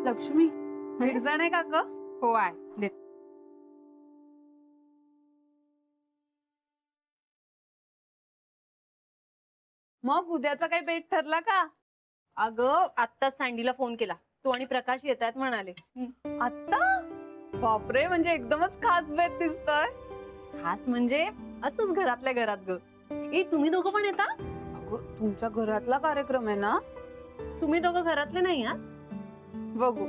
लक्ष्मी एक जण आहे का ग? हो आहे देत. मग उद्याचा काही बेट ठरला का? अगं आत्ताच सँडीला फोन केला, तो आणि प्रकाश येत आहेत म्हणाले. आता? बापरे, म्हणजे एकदमच खास बेत दिसतोय. खास म्हणजे असंच घरातल्या घरात ग. ए तुम्ही दोघं पण येता? अगं तुमच्या घरातला कार्यक्रम आहे ना? तुम्ही दोघं घरातले नाही आ? बघू.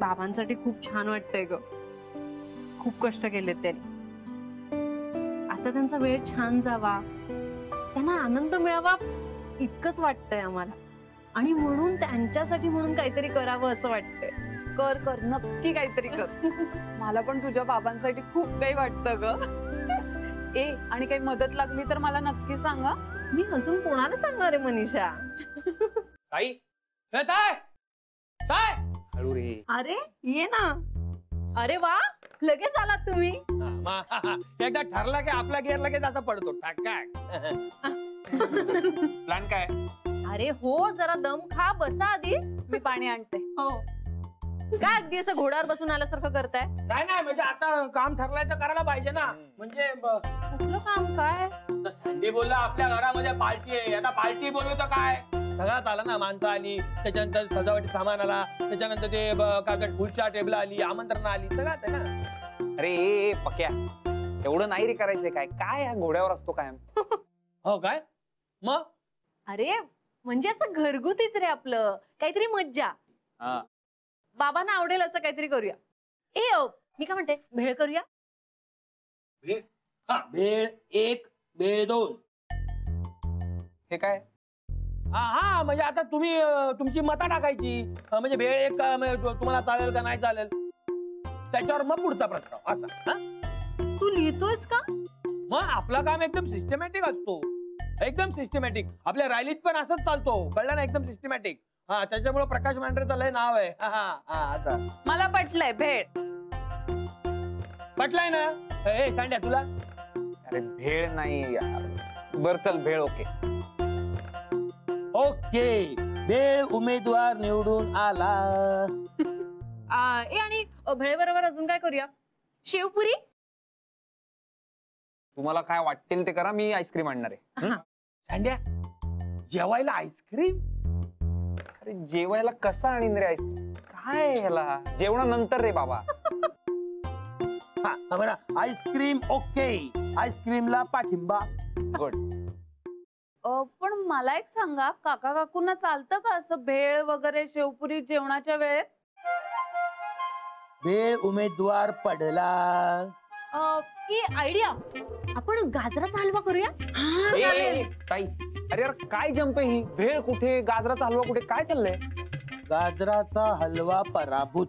बाबांसाठी खूप छान वाटतंय ग. खूप कष्ट केलेत त्यांनी. आता त्यांचा वेळ छान जावा, त्यांना आनंद मिळावा इतकंच वाटतंय आम्हाला. आणि म्हणून त्यांच्यासाठी म्हणून काहीतरी करावं असं वाटतंय. कर कर नक्की काहीतरी कर. मला पण तुझ्या बाबांसाठी खूप काही वाटतं ग. ए आणि काही मदत लागली तर मला नक्की सांगा. मी अजून कोणाला सांगणार आहे मनीषा? ताई ताय ताय हळू रे. अरे ये ना. अरे वा लगेच आलात तुम्ही. एकदा ठरला की आपला गेअर लगेच असा पडतो काय. प्लॅन काय? अरे हो जरा दम खा, बसा आधी. मी पाणी आणते. हो काय अगदी असं घोड्यावर बसून आल्यासारखं करताय? काय नाही म्हणजे आता काम ठरलंय तर करायला पाहिजे ना. म्हणजे कुठलं काम? काय संडे बोलला आपल्या घरामध्ये पार्टी आहे, आता पार्टी बोलवतो काय सगळ्यात आला ना. माणसं आली, त्याच्यानंतर सजावटी सामान आला, त्याच्यानंतर ते काय खुर्च्या टेबल आली, आमंत्रण आली, सगळ्यात आहे ना. अरे पक्या एवढं नाही रे करायचंय. काय काय या घोड्यावर असतो कायम. हो काय मग? अरे म्हणजे असं घरगुतीच रे आपलं काहीतरी मज्जा. बाबांना आवडेल असं काहीतरी करूया. मी काय म्हणते भेळ करूया. भेळ 1 भेळ 2. हे काय? हा म्हणजे आता तुम्ही तुमची मतं टाकायची. म्हणजे भेळ 1 तुम्हाला चालेल का नाही चालेल त्याच्यावर मग पुढचा प्रस्ताव असा. तू लिहितोयस का? मग आपलं काम एकदम सिस्टमॅटिक असतो. एकदम सिस्टमॅटिक. आपल्या रॅलीत पण असंच चालतो कळलं ना. एकदम सिस्टमॅटिक. हा त्याच्यामुळे प्रकाश मांढरेचं लय नाव आहे. असं मला पटलंय भेळ. पटलाय ना. हे सांड्या तुला? अरे भेळ नाही यार. बर चल भेळ. ओके ओके भेळ उमेदवार निवडून आला. आणि भेळबरोबर अजून काय करूया? शेवपुरी. तुम्हाला काय वाटेल ते करा. मी आईस्क्रीम आणणार आहे. सांड्या जेवायला आईस्क्रीम? अरे जेवायला कसा आणीन रे आईस्क्रीम? काय याला जेवणानंतर रे बाबा. Ice cream okay. आईस्क्रीमला पाठिंबा. गुड. पण मला एक सांगा, काका काकूंना चालतं का असं भेळ वगैरे शेवपुरी जेवणाच्या वेळेत? भेळ उमेदवार पडला. आयडिया. आपण गाजराचा हलवा करूया. ताई अरे यार काय जंप आहे ही. भेळ कुठे गाजराचा हलवा कुठे काय चाललंय? गाजराचा हलवा पराभूत.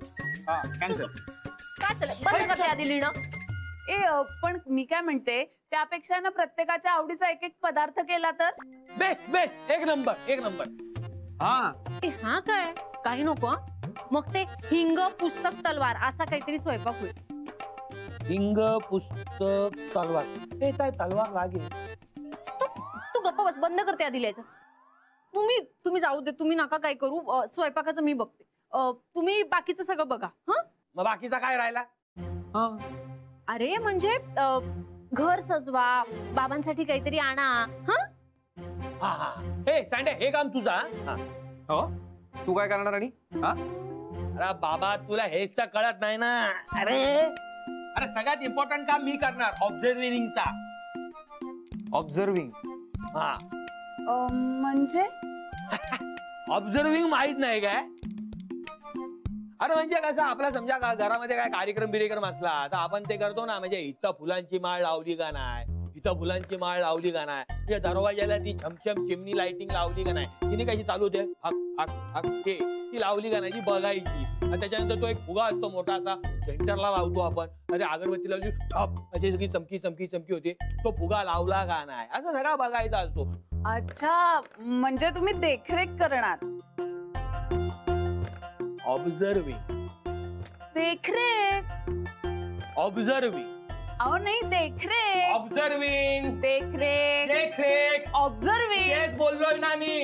कॅन्सल. काय चाललंय? बंद करते आधी लिहिणं. पण मी काय म्हणते त्यापेक्षा ना प्रत्येकाच्या आवडीचा एक एक पदार्थ केला तर? Best best. एक नंबर एक नंबर. हा काय काही नको. मग ते हिंग पुस्तक तलवार असा काहीतरी स्वयंपाक होईल. हिंग पुस्तक तलवार. हे काय तलवार लागेल. तू गप्प बस. बंद करते आधी लिहायचं. तुम्ही जाऊ दे. तुम्ही नका काय करू. स्वयंपाकाचं मी बघते. तुम्ही बाकीचं सगळं बघा. मग बाकीचा काय राहिला? अरे म्हणजे घर सजवा, बाबांसाठी काहीतरी आणा. हे सांडे हे काम तुझा. हो तू काय करणार? आणि अरे बाबा तुला हेच तर कळत नाही ना. अरे सगळ्यात इम्पॉर्टंट काम मी करणार. ऑब्झर्विंगचा. ऑब्झर्विंग? म्हणजे ऑब्झर्विंग माहित नाही काय? अरे म्हणजे कसं आपला समजा घरामध्ये काय कार्यक्रम असला तर आपण ते करतो ना. म्हणजे इथं फुलांची माळ लावली का नाही, इथं फुलांची माळ लावली का नाही, दरवाजाला ती छमछम चिमणी लाइटिंग लावली का नाही, तिने कशी चालू होते हक हक हक ती लावली का नाही ती बघायची. आणि त्याच्यानंतर तो एक फुगा असतो मोठा असा सेंटरला लावतो आपण. अरे अगरबत्ती लावली ठप अशी सगळी चमकी चमकी चमकी होते. तो फुगा लावला का नाही असं सगळं बघायचा असतो. अच्छा म्हणजे तुम्ही देखरेख करणार. ऑब्झर्विंग. देखरेख. ऑब्झर्विंग. अहो नाही देखरेख. ऑब्झर्विंग. देखरेख. देखरेख. ऑब्झर्विंग. तेच बोललोय ना मी.